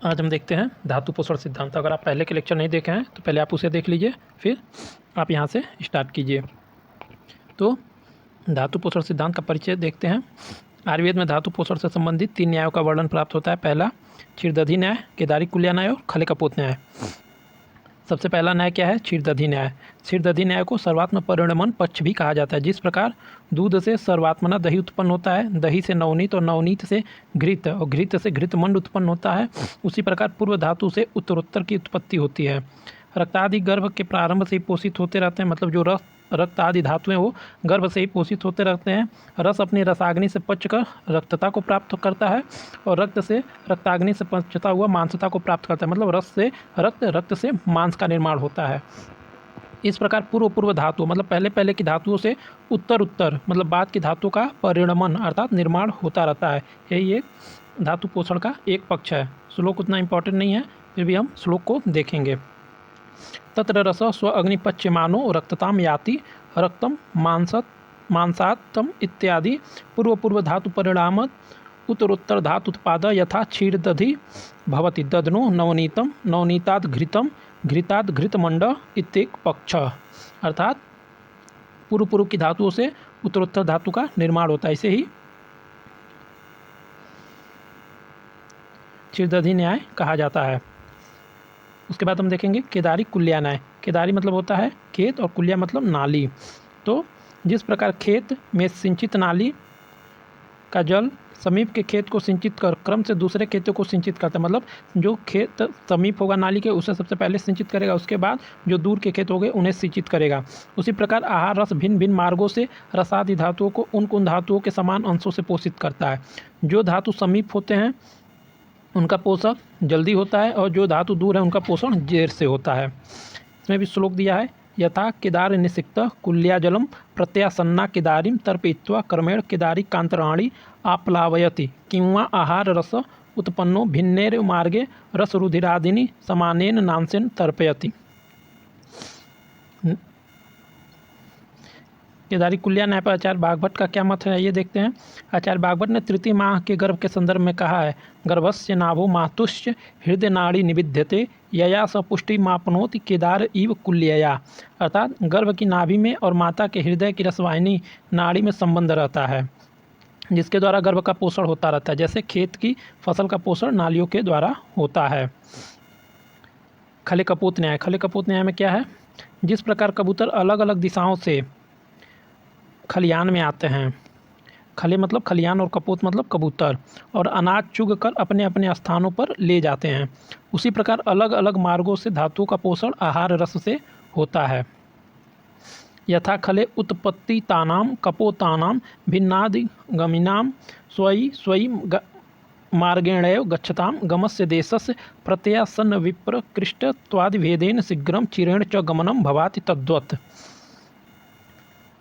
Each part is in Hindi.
आज हम देखते हैं धातु पोषण सिद्धांत। अगर आप पहले के लेक्चर नहीं देखे हैं तो पहले आप उसे देख लीजिए, फिर आप यहाँ से स्टार्ट कीजिए। तो धातु पोषण सिद्धांत का परिचय देखते हैं। आयुर्वेद में धातु पोषण से संबंधित 3 न्यायों का वर्णन प्राप्त होता है। पहला क्षीरदधी न्याय, केदारी कुल्या न्याय और खले कपोत न्याय। सबसे पहला न्याय क्या है? क्षीरदधी न्याय। क्षीरदधी न्याय को सर्वात्म परिणमन पक्ष भी कहा जाता है। जिस प्रकार दूध से सर्वात्मना दही उत्पन्न होता है, दही से नवनीत और नवनीत से घृत और घृत से घृतमंड उत्पन्न होता है, उसी प्रकार पूर्व धातु से उत्तरोत्तर की उत्पत्ति होती है। रक्तादि गर्भ के प्रारंभ से ही पोषित होते रहते हैं, मतलब जो रक्त आदि धातुएं वो गर्भ से ही पोषित होते रहते हैं। रस अपनी रसाग्नि से पचकर रक्तता को प्राप्त करता है और रक्त से रक्ताग्नि से पचता हुआ मांसता को प्राप्त करता है, मतलब रस से रक्त, रक्त से मांस का निर्माण होता है। इस प्रकार पूर्व धातु मतलब पहले की धातुओं से उत्तर मतलब बाद की धातु का परिणमन अर्थात निर्माण होता रहता है। यही एक धातु पोषण का एक पक्ष है। श्लोक उतना इम्पोर्टेंट नहीं है, फिर भी हम श्लोक को देखेंगे। तत्र रस स्व अग्निपच्यमानो रक्तताम याति रक्तम मांसात्तम इत्यादि पूर्व धातु परिणाम उत्तरोत्तर धातु उत्पाद यथा क्षीरदधि भवति ददनो नवनीतम नवनीताद घृतम घृताद घृतमंड इत्येक पक्ष। अर्थात पूर्व की धातुओं से उत्तरोत्तर धातु का निर्माण होता है। इसे ही क्षीरदधी न्याय कहा जाता है। उसके बाद हम देखेंगे केदारी कुल्या न्याय। केदारी मतलब होता है खेत और कुल्या मतलब नाली। तो जिस प्रकार खेत में सिंचित नाली का जल समीप के खेत को सिंचित कर क्रम से दूसरे खेतों को सिंचित करता है, मतलब जो खेत समीप होगा नाली के उसे सबसे पहले सिंचित करेगा, उसके बाद जो दूर के खेत हो गए उन्हें सिंचित करेगा। उसी प्रकार आहार रस भिन्न भिन्न मार्गों से रसादि धातुओं को उन धातुओं के समान अंशों से पोषित करता है। जो धातु समीप होते हैं उनका पोषण जल्दी होता है और जो धातु दूर है उनका पोषण देर से होता है। इसमें भी श्लोक दिया है, यथा केदार निसिक्त कुल्या जलम प्रत्यासन्ना केदारीम तर्पयित्वा क्रमेण केदारी कांतराणि आप्लावयति किंवा आहार रस उत्पन्नो भिन्नेर मार्गे रस रुधिरादिनी समानेन नांसेन तर्पयति। केदारी कुल्या न्याय पर आचार्य बागभट्ट का क्या मत है, ये देखते हैं। आचार्य बागभट्ट ने तृतीय माह के गर्भ के संदर्भ में कहा है, गर्भस्य नाभो मातुश्च हृदय नाड़ी निविद्यते यया स पुष्टि मापनोति केदार इव कुल्यया। अर्थात गर्भ की नाभि में और माता के हृदय की रसवाहिनी नाड़ी में संबंध रहता है, जिसके द्वारा गर्भ का पोषण होता रहता है, जैसे खेत की फसल का पोषण नालियों के द्वारा होता है। खले कपोत न्याय। खले कपोत न्याय में क्या है? जिस प्रकार कबूतर अलग अलग दिशाओं से खलियान में आते हैं, खले मतलब खलियान और कपोत मतलब कबूतर, और अनाज चुग कर अपने अपने स्थानों पर ले जाते हैं, उसी प्रकार अलग अलग मार्गों से धातुओं का पोषण आहार रस से होता है। यथा खले उत्पत्ति तानाम कपोतानाम भिन्नादिगमिनाम स्वयि मार्गेणैव गच्छताम गमस्य देशस्य प्रत्ययासन्न विप्रकृष्टत्वादिभेदेन शीघ्रम चिरेण च गमनम भवाति तद्वत्।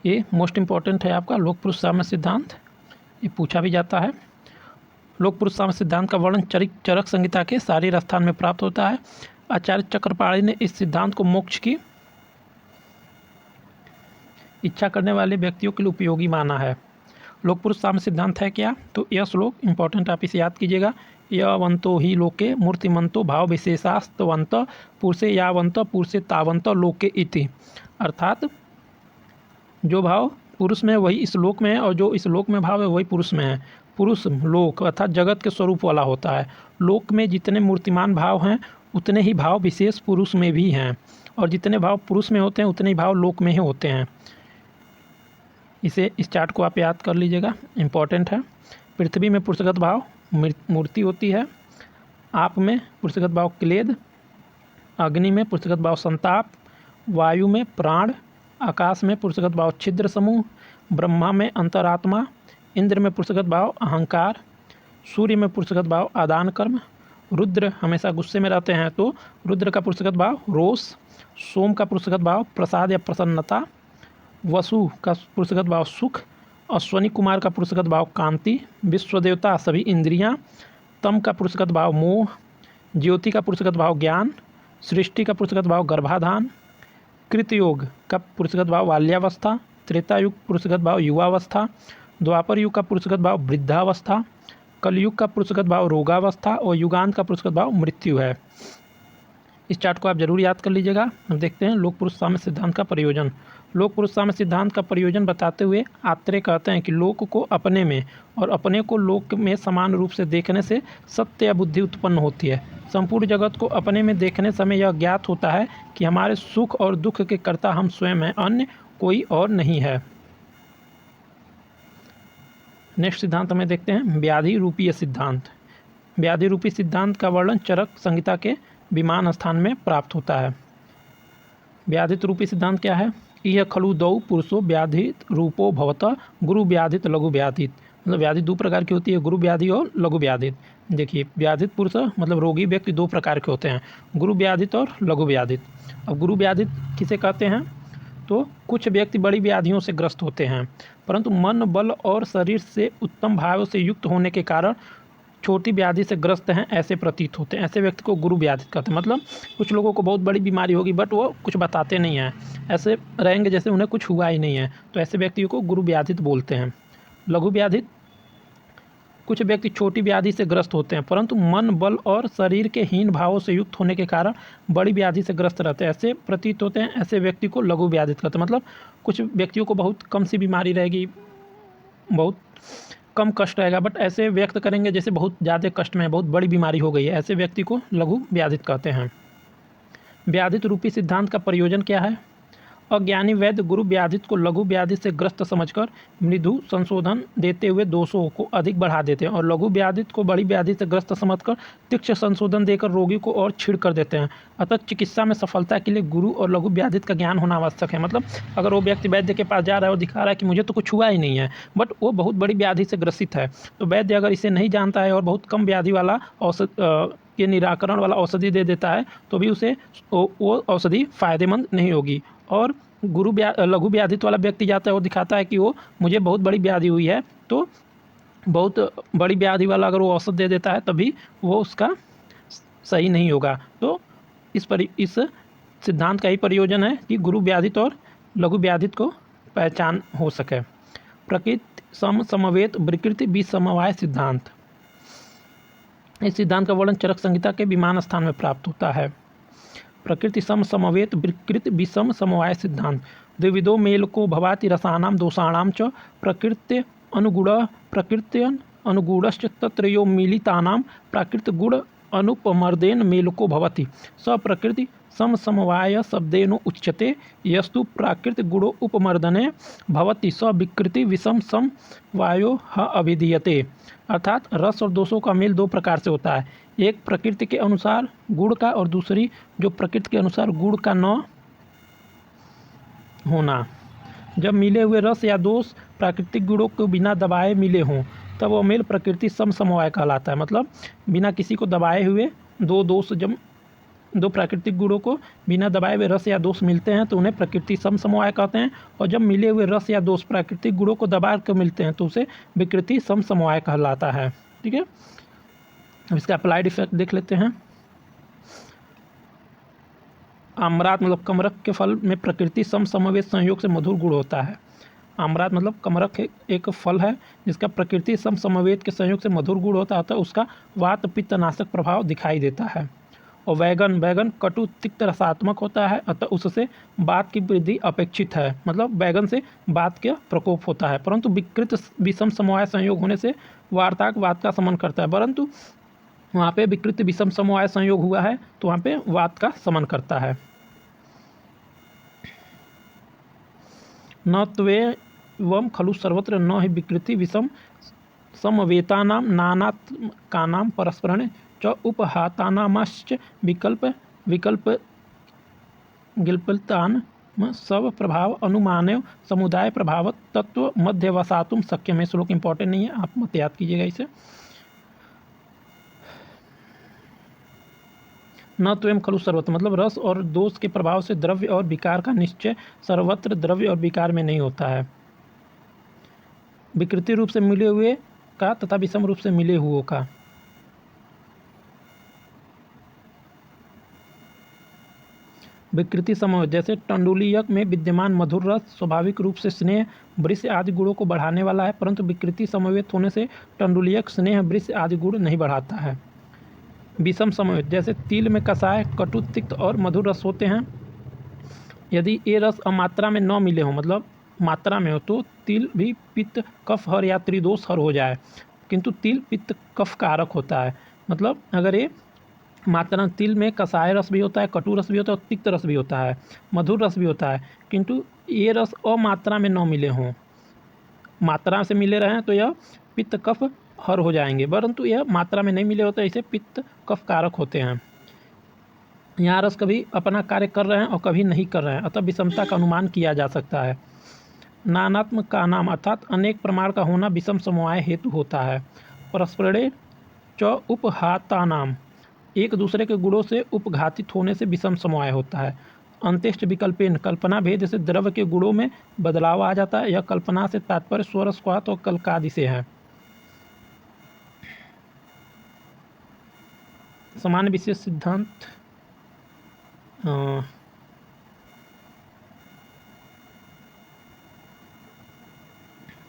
ये मोस्ट इम्पॉर्टेंट है आपका लोक पुरुष साम्य सिद्धांत, ये पूछा भी जाता है। लोक पुरुष साम्य सिद्धांत का वर्णन चरक संहिता के शारीर स्थान में प्राप्त होता है। आचार्य चक्रपाणी ने इस सिद्धांत को मोक्ष की इच्छा करने वाले व्यक्तियों के लिए उपयोगी माना है। लोक पुरुष साम्य सिद्धांत है क्या? तो यह श्लोक इम्पॉर्टेंट, आप इसे याद कीजिएगा। यवंतो ही लोके मूर्तिमंतो भाव विशेषास्तवंत पुरुषे यावंत पुरुषे तावंत लोके इति। अर्थात जो भाव पुरुष में है वही इस लोक में है, और जो इस लोक में भाव है वही पुरुष में है। पुरुष लोक अर्थात जगत के स्वरूप वाला होता है। लोक में जितने मूर्तिमान भाव हैं उतने ही भाव विशेष पुरुष में भी हैं, और जितने भाव पुरुष में होते हैं उतने ही भाव लोक में ही होते हैं। इस चार्ट को आप याद कर लीजिएगा, इम्पॉर्टेंट है। पृथ्वी में पुरुषगत भाव मूर्ति होती है, आप में पुरुषगत भाव क्लेद, अग्नि में पुरुषगत भाव संताप, वायु में प्राण, आकाश में पुरुषगत भाव छिद्र समूह, ब्रह्मा में अंतरात्मा, इंद्र में पुरुषगत भाव अहंकार, सूर्य में पुरुषगत भाव आदान कर्म, रुद्र हमेशा गुस्से में रहते हैं तो रुद्र का पुरुषगत भाव रोष, सोम का पुरुषगत भाव प्रसाद या प्रसन्नता, वसु का पुरुषगत भाव सुख, अश्वनी कुमार का पुरुषगत भाव कांति, विश्वदेवता सभी इंद्रियां, तम का पुरुषगत भाव मोह, ज्योति का पुरुषगत भाव ज्ञान, सृष्टि का पुरुषगत भाव गर्भाधान, कृतयोग का पुरुषगत भाव बाल्यावस्था, त्रेता युग पुरुषगत भाव युवावस्था, द्वापर युग का पुरुषगत भाव वृद्धावस्था, कलयुग का पुरुषगत भाव रोगावस्था और युगांत का पुरुषगत भाव मृत्यु है। इस चार्ट को आप जरूर याद कर लीजिएगा। हम देखते हैं लोक पुरुष साम्य सिद्धांत का प्रयोजन। लोक पुरुष साम्य सिद्धांत का प्रयोजन बताते हुए आत्रेय कहते हैं कि लोक को अपने में और अपने को लोक में समान रूप से देखने से सत्य या बुद्धि उत्पन्न होती है। संपूर्ण जगत को अपने में देखने समय यह ज्ञात होता है कि हमारे सुख और दुख के कर्ता हम स्वयं हैं, अन्य कोई और नहीं है। नेक्स्ट सिद्धांत हमें देखते हैं व्याधि रूपीय सिद्धांत। व्याधि रूपी सिद्धांत का वर्णन चरक संहिता के विमान स्थान में प्राप्त होता है। व्याधित रूपी सिद्धांत क्या है? यह खलु दौ पुरुषो व्याधित रूपो भवतः गुरु व्याधित लघु व्याधित। मतलब व्याधि दो प्रकार की होती है, गुरु व्याधि और लघु व्याधित। देखिए व्याधित पुरुष मतलब रोगी व्यक्ति दो प्रकार के होते हैं, गुरु व्याधित और लघु व्याधित। अब गुरु व्याधित किसे कहते हैं? तो कुछ व्यक्ति बड़ी व्याधियों से ग्रस्त होते हैं परंतु मन बल और शरीर से उत्तम भाव से युक्त होने के कारण छोटी व्याधि से ग्रस्त हैं ऐसे प्रतीत होते हैं। ऐसे व्यक्ति को गुरु व्याधित कहते हैं। मतलब कुछ लोगों को बहुत बड़ी बीमारी होगी बट वो कुछ बताते नहीं हैं, ऐसे रहेंगे जैसे उन्हें कुछ हुआ ही नहीं है, तो ऐसे व्यक्तियों को गुरु व्याधित बोलते हैं। लघु व्याधित कुछ व्यक्ति छोटी व्याधि से ग्रस्त होते हैं परंतु मन बल और शरीर के हीन भावों से युक्त होने के कारण बड़ी व्याधि से ग्रस्त रहते हैं, ऐसे प्रतीत होते हैं। ऐसे व्यक्ति को लघु व्याधित कहते हैं। मतलब कुछ व्यक्तियों को बहुत कम सी बीमारी रहेगी, बहुत कम कष्ट रहेगा बट ऐसे व्यक्त करेंगे जैसे बहुत ज़्यादा कष्ट में बहुत बड़ी बीमारी हो गई है, ऐसे व्यक्ति को लघु व्याधित कहते हैं। व्याधित रूपी सिद्धांत का प्रयोजन क्या है? अज्ञानी वैद्य गुरु व्याधित को लघु व्याधि से ग्रस्त समझकर मृदु संशोधन देते हुए दोषों को अधिक बढ़ा देते हैं और लघु व्याधित को बड़ी व्याधि से ग्रस्त समझकर तीक्ष्ण संशोधन देकर रोगी को और छीड़ कर देते हैं। अतः चिकित्सा में सफलता के लिए गुरु और लघु व्याधित का ज्ञान होना आवश्यक है। मतलब अगर वो व्यक्ति वैद्य के पास जा रहा है और दिखा रहा है कि मुझे तो कुछ हुआ ही नहीं है बट वो बहुत बड़ी व्याधि से ग्रसित है, तो वैद्य अगर इसे नहीं जानता है और बहुत कम व्याधि वाला के निराकरण वाला औषधि दे देता है तो भी उसे वो औषधि फायदेमंद नहीं होगी। और लघु व्याधित वाला व्यक्ति जाता है और दिखाता है कि वो मुझे बहुत बड़ी व्याधि हुई है, तो बहुत बड़ी व्याधि वाला अगर वो औषध दे देता है तभी वो उसका सही नहीं होगा। तो इस सिद्धांत का ही प्रयोजन है कि गुरु व्याधित और लघु व्याधित को पहचान हो सके। प्रकृति सम समवेत विकृति विसमवाय सिद्धांत। इस सिद्धांत का वर्णन चरक संहिता के विमान स्थान में प्राप्त होता है। प्रकृति सम समवेत विकृति विषम समवाय सिद्धांत। द्विविधो मेलको भवाति रसानाम दोषाणाम च प्रकृति अनुगुण प्रकृत्यन अनुगुणश्च तत्र यो मिलितानाम प्राकृत गुण अनुपमर्देन मेलको भवति स प्रकृति सम समवाय शब्देन उच्यते यस्तु प्राकृत गुणो उपमर्दने भवति स विकृति विषम समवायो अभिधीयते। अर्थात रस और दोषों का मेल दो प्रकार से होता है, एक प्रकृति के अनुसार गुण का और दूसरी जो प्रकृति के अनुसार गुण का न होना। जब मिले हुए रस या दोष प्राकृतिक गुणों को बिना दबाए मिले हों तब वह मेल प्रकृति सम समवाय कहलाता है। मतलब बिना किसी को दबाए हुए दो प्राकृतिक गुणों को बिना दबाए हुए रस या दोष मिलते हैं तो उन्हें प्रकृति सम समवाय कहते हैं, और जब मिले हुए रस या दोष प्राकृतिक गुणों को दबा कर मिलते हैं तो उसे विकृति सम समवाय कहलाता है। ठीक है, अब इसका अप्लाइड इफेक्ट देख लेते हैं। आम्रात मतलब कमरक के फल में प्रकृति सम समवेत संयोग से मधुर गुण होता है। आम्रात मतलब कमरक एक फल है जिसका प्रकृति सम समवेत के संयोग से मधुर गुण होता है, अतः उसका वात पित्तनाशक प्रभाव दिखाई देता है। और बैगन कटु तिक्त रसात्मक होता है, अतः उससे वात की वृद्धि अपेक्षित है। मतलब बैगन से वात का प्रकोप होता है, परंतु विकृत विषम समवाय संयोग होने से वार्ताक वात का समन करता है, परंतु वहाँ पे विकृत विषम समवाय संयोग हुआ है तो वहाँ पे वात का समन करता है। न त्वेवं खलु सर्वत्र न ही विकृति विषम समवेतानां नानात्मकानां परस्परेण च उपहातानामश्च विकल्पतान सब प्रभाव अनुमानव समुदाय प्रभाव तत्व मध्यवसातुम शक्यम। है श्लोक इंपॉर्टेंट नहीं है, आप मत याद कीजिएगा इसे। न त्वयं खलु सर्वत्र मतलब रस और दोष के प्रभाव से द्रव्य और विकार का निश्चय सर्वत्र द्रव्य और विकार में नहीं होता है। विकृति रूप से मिले हुए का तथा विषम रूप से मिले हुओं का। विकृति समन्वय जैसे टंडुलियक में विद्यमान मधुर रस स्वाभाविक रूप से स्नेह वृष्य आदि गुणों को बढ़ाने वाला है, परंतु विकृति समन्वित होने से टंडुलियक स्नेह वृष्य आदि गुण नहीं बढ़ाता है। विषम समन्वित जैसे तिल में कषाय कटु तिक्त और मधुर रस होते हैं। यदि ये रस अमात्रा में न मिले हों, मतलब मात्रा में हो, तो तिल भी पित्त कफ हर या त्रिदोष हर हो जाए, किंतु तिल पित्त कफ कारक होता है। मतलब अगर ये मात्रा, तिल में कषाय रस भी होता है, कटु रस भी होता है और तिक्त रस भी होता है, मधुर रस भी होता है, किंतु ये रस अमात्रा में न मिले हों, मात्रा से मिले रहें तो यह पित्त कफ हर हो जाएंगे, परंतु यह मात्रा में नहीं मिले होते, इसे पित्त कफ कारक होते हैं। यहाँ रस कभी अपना कार्य कर रहे हैं और कभी नहीं कर रहे हैं, अतः विषमता का अनुमान किया जा सकता है। नानात्म का नाम अर्थात अनेक प्रमाण का होना विषम समवाय हेतु होता है। परस्परे च उपहाता नाम एक दूसरे के गुणों से उपघातित होने से विषम समवाय होता है। अंत्येष्ट विकल्पेन कल्पना भेद से द्रव्य के गुणों में बदलाव आ जाता है। यह कल्पना से तात्पर्य स्वर स्वात और कल्कादि से है। सामान्य विशेष सिद्धांत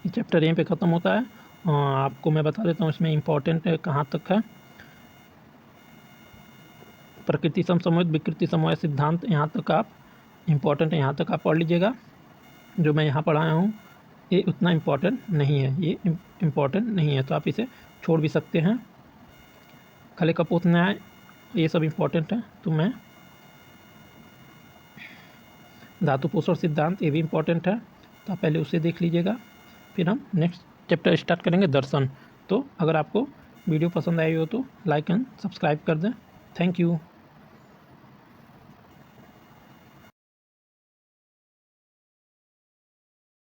चैप्टर यहीं पे ख़त्म होता है। आपको मैं बता देता हूँ इसमें इम्पोर्टेंट कहाँ तक है। प्रकृति समन्वय विकृति समन्वय सिद्धांत यहाँ तक आप इम्पोर्टेंट है, यहाँ तक आप पढ़ लीजिएगा। जो मैं यहाँ पढ़ाया हूँ ये उतना इम्पोर्टेंट नहीं है, ये इम्पोर्टेंट नहीं है, तो आप इसे छोड़ भी सकते हैं। खले कपोत न्याय ये सब इम्पोर्टेंट है। तो मैं धातु पोषण सिद्धांत ये भी इम्पोर्टेंट है, तो आप पहले उसे देख लीजिएगा, फिर हम नेक्स्ट चैप्टर स्टार्ट करेंगे दर्शन। तो अगर आपको वीडियो पसंद आई हो तो लाइक एंड सब्सक्राइब कर दें। Thank you.